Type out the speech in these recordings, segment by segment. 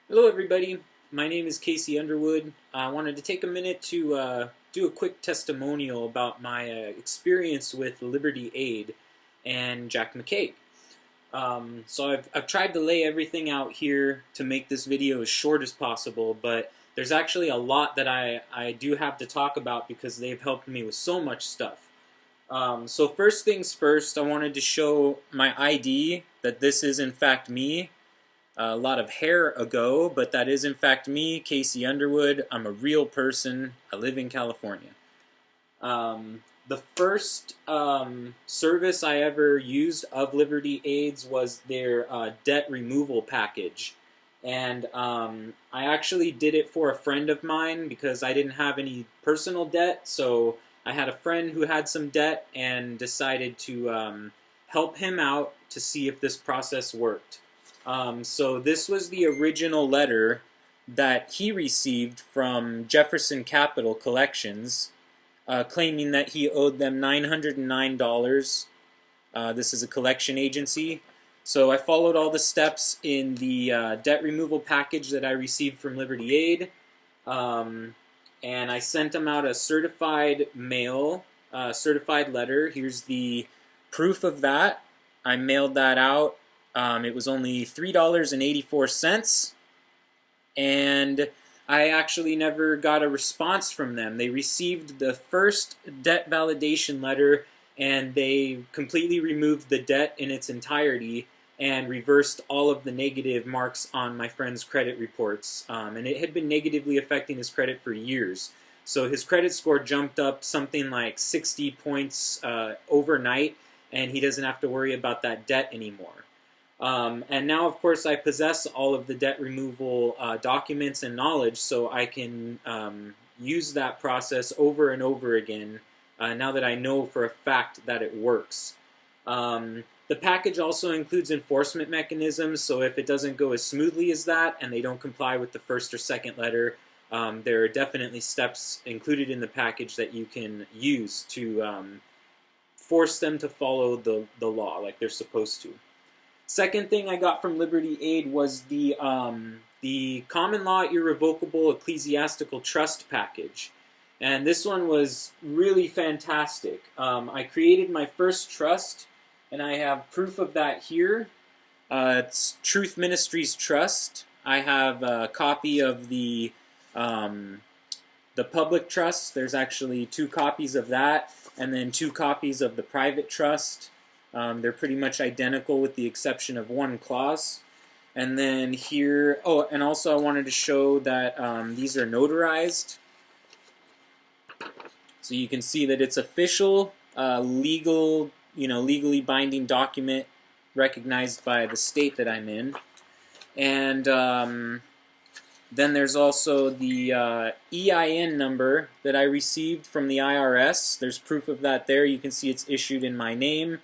Hello everybody, my name is Casey Underwood. I wanted to take a minute to do a quick testimonial about my experience with Liberty Aid and Jack McCaig. So I've tried to lay everything out here to make this video as short as possible, but there's actually a lot that I do have to talk about because they've helped me with so much stuff. So first things first, I wanted to show my ID that this is in fact me a lot of hair ago, but that is in fact me, Casey Underwood. I'm a real person. I live in California. The first service I ever used of Liberty Aids was their debt removal package. And I actually did it for a friend of mine because I didn't have any personal debt. So I had a friend who had some debt and decided to help him out to see if this process worked. So this was the original letter that he received from Jefferson Capital Collections, claiming that he owed them $909. This is a collection agency. So I followed all the steps in the debt removal package that I received from Liberty Aid, and I sent them out a certified mail, certified letter. Here's the proof of that. I mailed that out. It was only $3.84, and I actually never got a response from them. They received the first debt validation letter, and they completely removed the debt in its entirety and reversed all of the negative marks on my friend's credit reports. And it had been negatively affecting his credit for years. So his credit score jumped up something like 60 points overnight, and he doesn't have to worry about that debt anymore. And now, of course, I possess all of the debt removal documents and knowledge, so I can use that process over and over again now that I know for a fact that it works. The package also includes enforcement mechanisms, so if it doesn't go as smoothly as that and they don't comply with the first or second letter, there are definitely steps included in the package that you can use to force them to follow the law like they're supposed to. Second thing I got from Liberty Aid was the Common Law Irrevocable Ecclesiastical Trust package. And this one was really fantastic. I created my first trust, and I have proof of that here. It's Truth Ministries Trust. I have a copy of the public trust. There's actually 2 copies of that, and then 2 copies of the private trust. They're pretty much identical with the exception of one clause. And then here, oh, and also I wanted to show that these are notarized. So you can see that it's official, legal, legally binding document recognized by the state that I'm in. And then there's also the EIN number that I received from the IRS. There's proof of that there. You can see it's issued in my name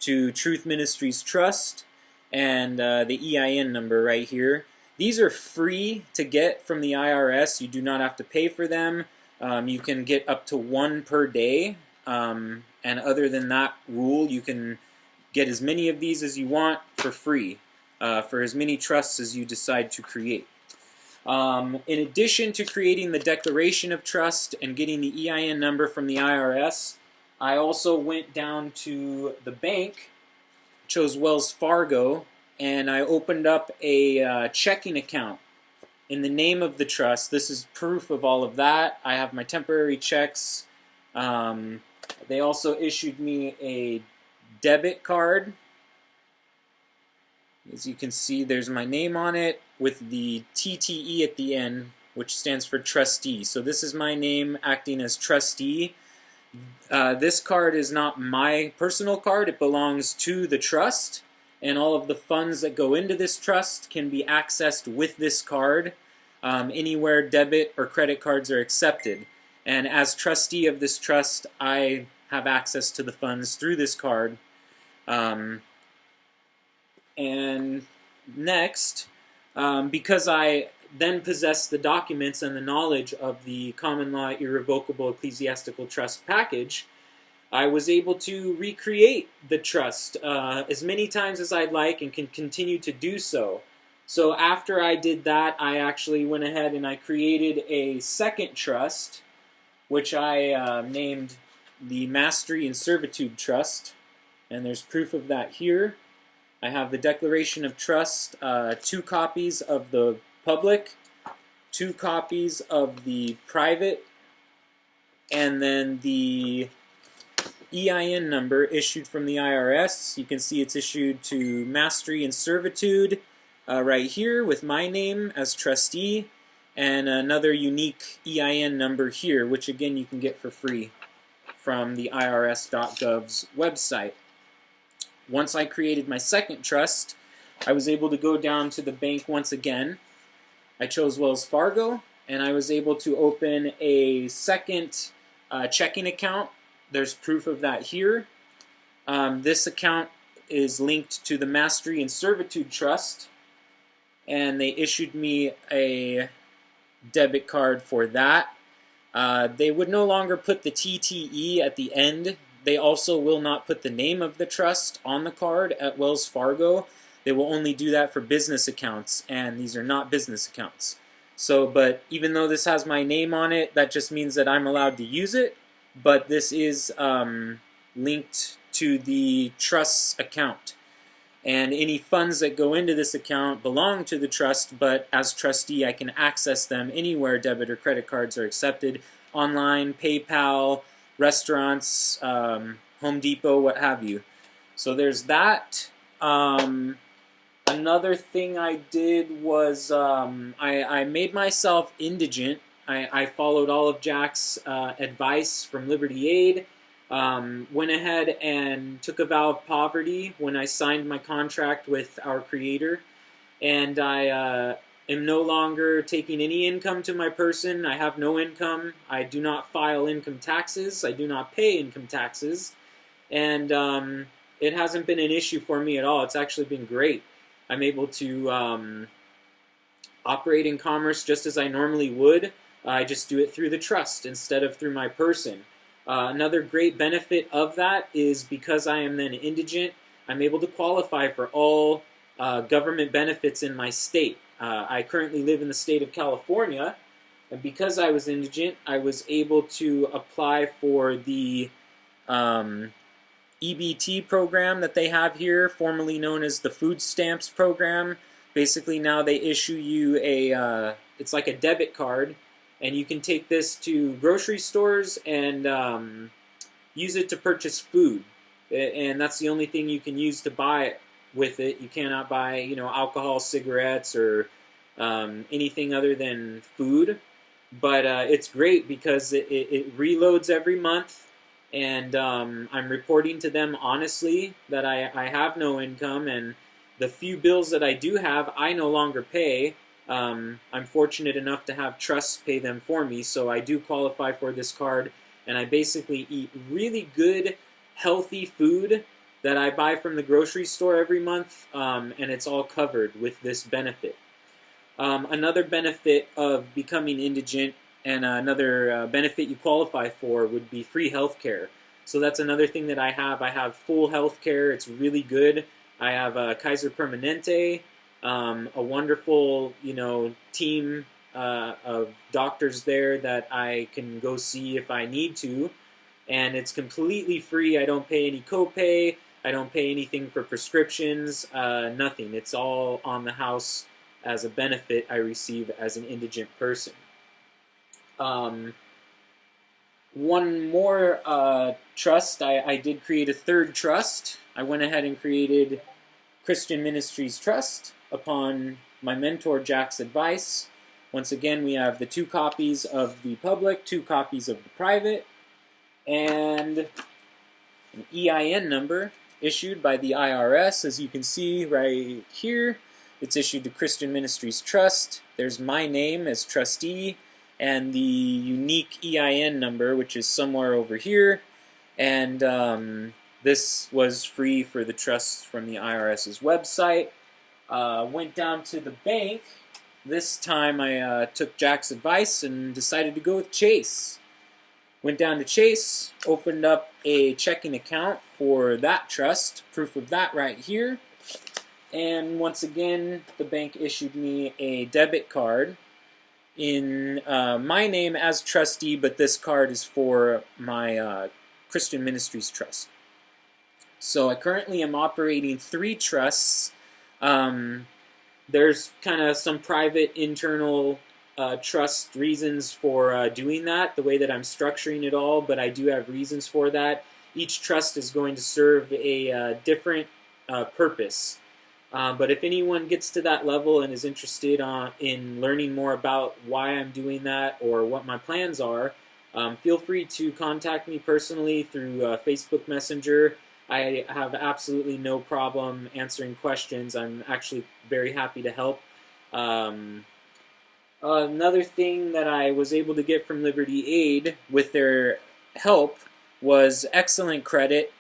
to Truth Ministries Trust, and the EIN number right here. These are free to get from the IRS. You do not have to pay for them. You can get up to 1 per day, and other than that rule, you can get as many of these as you want for free, for as many trusts as you decide to create. In addition to creating the Declaration of Trust and getting the EIN number from the IRS, I also went down to the bank, chose Wells Fargo, and I opened up a checking account in the name of the trust. This is proof of all of that. I have my temporary checks. They also issued me a debit card. As you can see, there's my name on it with the TTE at the end, which stands for trustee. So this is my name acting as trustee. This card is not my personal card. It belongs to the trust, and all of the funds that go into this trust can be accessed with this card anywhere debit or credit cards are accepted. And as trustee of this trust, I have access to the funds through this card. And next, because I then possessed the documents and the knowledge of the Common Law Irrevocable Ecclesiastical Trust package, I was able to recreate the trust as many times as I'd like and can continue to do so. So after I did that, I actually went ahead and I created a second trust, which I named the Mastery and Servitude Trust. And there's proof of that here. I have the Declaration of Trust, 2 copies of the public, 2 copies of the private, and then the EIN number issued from the IRS. You can see it's issued to Mastery and Servitude right here with my name as trustee, and another unique EIN number here, which again you can get for free from the irs.gov's website. Once I created my second trust, I was able to go down to the bank once again. I chose Wells Fargo, and I was able to open a second checking account. There's proof of that here. This account is linked to the Mastery and Servitude Trust, and they issued me a debit card for that. They would no longer put the TTE at the end. They also will not put the name of the trust on the card at Wells Fargo. They will only do that for business accounts, and these are not business accounts. So, but even though this has my name on it, that just means that I'm allowed to use it, but this is linked to the trust's account. And any funds that go into this account belong to the trust, but as trustee I can access them anywhere debit or credit cards are accepted, online, PayPal, restaurants, Home Depot, what have you. So there's that. Another thing I did was I made myself indigent. I followed all of Jack's advice from Liberty Aid. Went ahead and took a vow of poverty when I signed my contract with our Creator. And I am no longer taking any income to my person. I have no income. I do not file income taxes. I do not pay income taxes. And it hasn't been an issue for me at all. It's actually been great. I'm able to operate in commerce just as I normally would. I just do it through the trust instead of through my person. Another great benefit of that is because I am then indigent, I'm able to qualify for all government benefits in my state. I currently live in the state of California, and because I was indigent, I was able to apply for the EBT program that they have here, formerly known as the Food Stamps program. Basically now they issue you a, it's like a debit card, and you can take this to grocery stores and use it to purchase food. And that's the only thing you can use to buy with it. You cannot buy, you know, alcohol, cigarettes, or anything other than food. But it's great because it reloads every month. And I'm reporting to them honestly that I have no income, and the few bills that I do have, I no longer pay. I'm fortunate enough to have trusts pay them for me, so I do qualify for this card, and I basically eat really good, healthy food that I buy from the grocery store every month, and it's all covered with this benefit. Another benefit of becoming indigent and another benefit you qualify for would be free health care. So that's another thing that I have. I have full health care. It's really good. I have Kaiser Permanente, a wonderful, you know, team of doctors there that I can go see if I need to. And it's completely free. I don't pay any copay. I don't pay anything for prescriptions, nothing. It's all on the house as a benefit I receive as an indigent person. One more trust. I did create a third trust. I went ahead and created Christian Ministries Trust upon my mentor Jack's advice. Once again, we have the 2 copies of the public, 2 copies of the private, and an EIN number issued by the IRS, as you can see right here. It's issued to Christian Ministries Trust. There's my name as trustee, and the unique EIN number, which is somewhere over here. And this was free for the trust from the IRS's website. Went down to the bank. This time I took Jack's advice and decided to go with Chase. Went down to Chase, opened up a checking account for that trust, proof of that right here. And once again, the bank issued me a debit card in my name as trustee, but this card is for my Christian Ministries Trust. So I currently am operating 3 trusts. There's kind of some private internal trust reasons for doing that, the way that I'm structuring it all, but I do have reasons for that. Each trust is going to serve a different purpose. But if anyone gets to that level and is interested in learning more about why I'm doing that or what my plans are, feel free to contact me personally through Facebook Messenger. I have absolutely no problem answering questions. I'm actually very happy to help. Another thing that I was able to get from Liberty Aid with their help was excellent credit.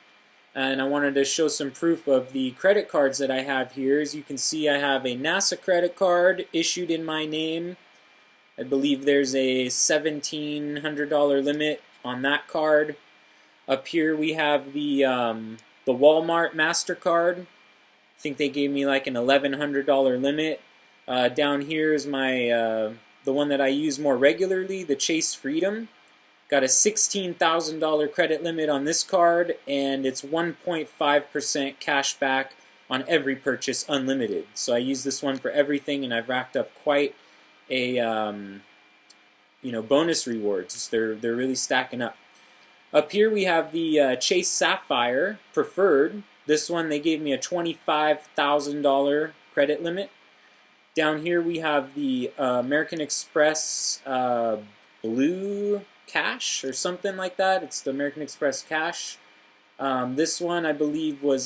And I wanted to show some proof of the credit cards that I have here. As you can see, I have a NASA credit card issued in my name. I believe there's a $1,700 limit on that card. Up here we have the Walmart MasterCard. I think they gave me like an $1,100 limit. Down here is my the one that I use more regularly, the Chase Freedom. Got a $16,000 credit limit on this card, and it's 1.5% cash back on every purchase, unlimited. So I use this one for everything, and I've racked up quite a bonus rewards. They're really stacking up. Up here we have the Chase Sapphire Preferred. This one they gave me a $25,000 credit limit. Down here we have the American Express Blue Cash or something like that. It's the American Express Cash. This one I believe was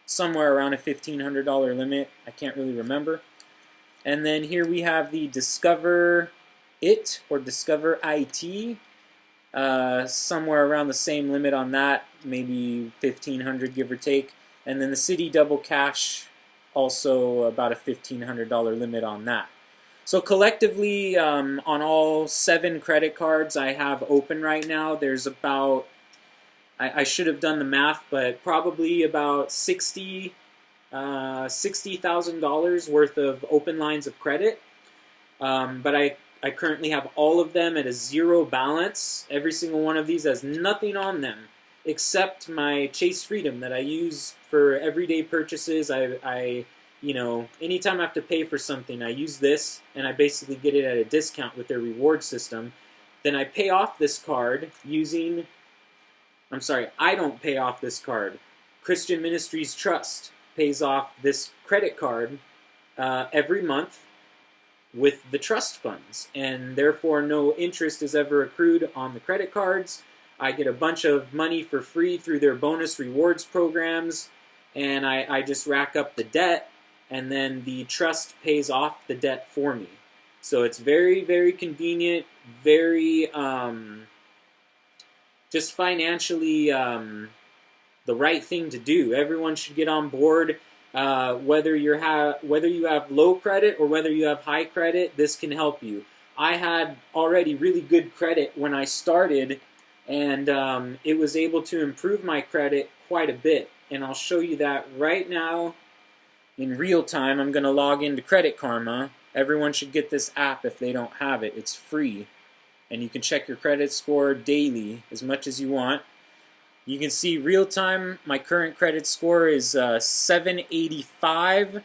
somewhere around a $1,500 limit. I can't really remember. And then here we have the Discover It or Discover IT. Somewhere around the same limit on that, maybe $1,500 give or take. And then the City Double Cash, also about a $1,500 limit on that. So collectively, on all 7 credit cards I have open right now, there's about, I should have done the math, but probably about $60,000 worth of open lines of credit. But I currently have all of them at a 0 balance. Every single one of these has nothing on them except my Chase Freedom that I use for everyday purchases. Anytime I have to pay for something, I use this, and I basically get it at a discount with their reward system. Then I pay off this card using, I don't pay off this card. Christian Ministries Trust pays off this credit card every month with the trust funds, and therefore no interest is ever accrued on the credit cards. I get a bunch of money for free through their bonus rewards programs, and I just rack up the debt, and then the trust pays off the debt for me. So it's very, very convenient, very just financially the right thing to do. Everyone should get on board. Whether you have low credit or whether you have high credit, this can help you. I had already really good credit when I started, and it was able to improve my credit quite a bit. And I'll show you that right now in real time. I'm going to log into Credit Karma. Everyone should get this app if they don't have it. It's free, and you can check your credit score daily as much as you want. You can see real time, my current credit score is 785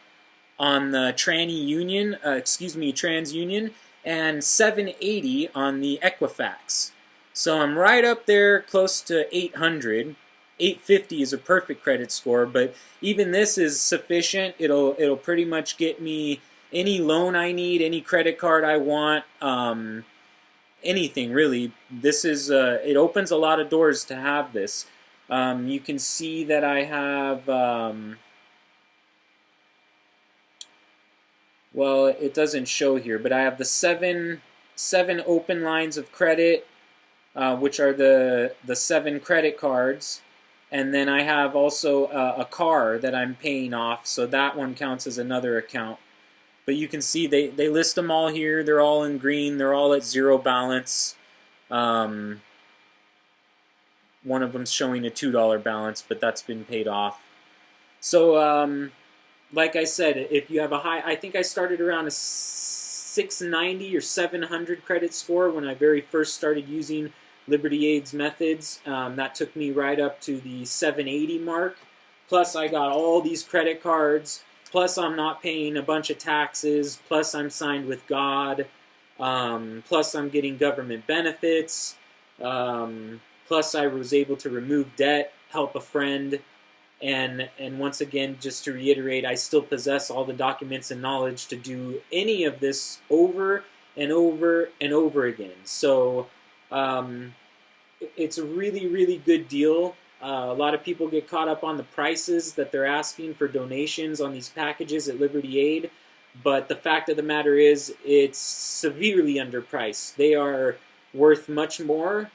on the TransUnion, and 780 on the Equifax. So I'm right up there, close to 800. 850 is a perfect credit score, but even this is sufficient. It'll pretty much get me any loan I need, any credit card I want, anything really. This is it opens a lot of doors to have this. You can see that I have well, it doesn't show here, but I have the seven open lines of credit, which are the 7 credit cards. And then I have also a car that I'm paying off, so that one counts as another account. But you can see they list them all here. They're all in green. They're all at 0 balance. One of them's showing a $2 balance, but that's been paid off. So like I said, if you have a high, I think I started around a 690 or 700 credit score when I very first started using Liberty Aid's methods. That took me right up to the 780 mark. Plus, I got all these credit cards. Plus, I'm not paying a bunch of taxes. Plus, I'm signed with God. Plus, I'm getting government benefits. Plus, I was able to remove debt, help a friend. And once again, just to reiterate, I still possess all the documents and knowledge to do any of this over and over and over again. So it's a really, really good deal. A lot of people get caught up on the prices that they're asking for donations on these packages at Liberty Aid, but the fact of the matter is it's severely underpriced. They are worth much more.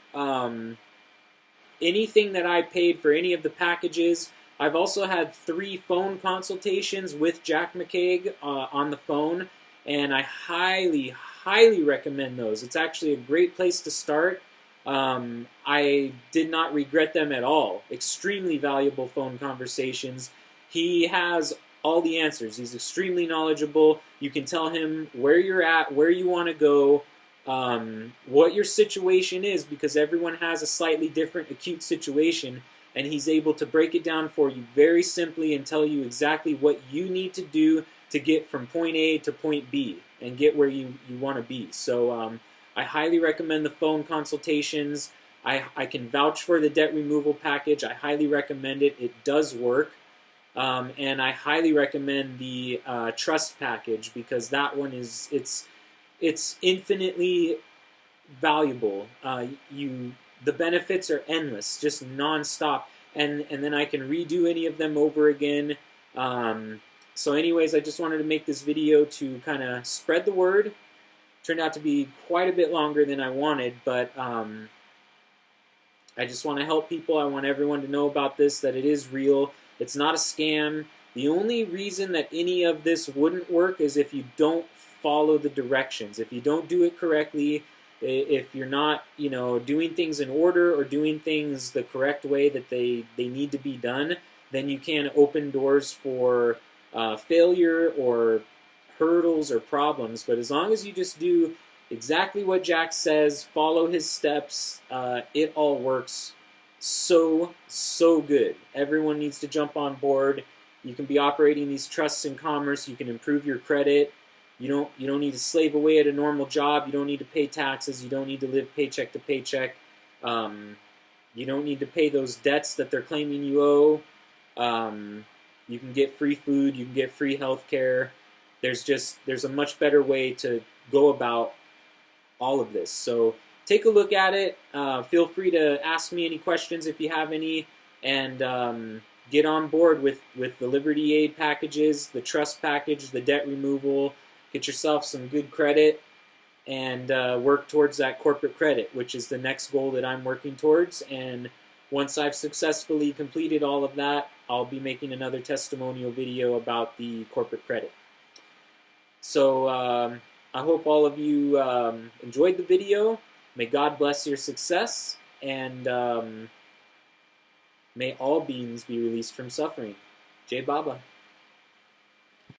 Anything that I paid for any of the packages, I've also had 3 phone consultations with Jack McCaig on the phone, and I highly, highly recommend those. It's actually a great place to start. I did not regret them at all. Extremely valuable phone conversations. He has all the answers. He's extremely knowledgeable. You can tell him where you're at, where you want to go, what your situation is, because everyone has a slightly different acute situation, and he's able to break it down for you very simply and tell you exactly what you need to do to get from point A to point B and get where you want to be. So I highly recommend the phone consultations. I can vouch for the debt removal package. I highly recommend it. It does work. And I highly recommend the trust package, because that one is it's infinitely valuable. The benefits are endless, just nonstop, and then I can redo any of them over again. So anyways, I just wanted to make this video to kind of spread the word. Turned out to be quite a bit longer than I wanted, but I just want to help people. I want everyone to know about this, that it is real. It's not a scam. The only reason that any of this wouldn't work is if you don't follow the directions. If you don't do it correctly, if you're not, doing things in order or doing things the correct way that they need to be done, then you can open doors for failure or hurdles or problems. But as long as you just do exactly what Jack says, follow his steps, it all works so good. Everyone needs to jump on board. You can be operating these trusts in commerce. You can improve your credit. You don't need to slave away at a normal job. You don't need to pay taxes. You don't need to live paycheck to paycheck. You don't need to pay those debts that they're claiming you owe. You can get free food. You can get free health care. There's a much better way to go about all of this. So take a look at it. Feel free to ask me any questions if you have any, and get on board with the Liberty Aid packages, the trust package, the debt removal. Get yourself some good credit, and work towards that corporate credit, which is the next goal that I'm working towards. And once I've successfully completed all of that, I'll be making another testimonial video about the corporate credit. So I hope all of you enjoyed the video. May God bless your success, and may all beings be released from suffering. Jai Baba.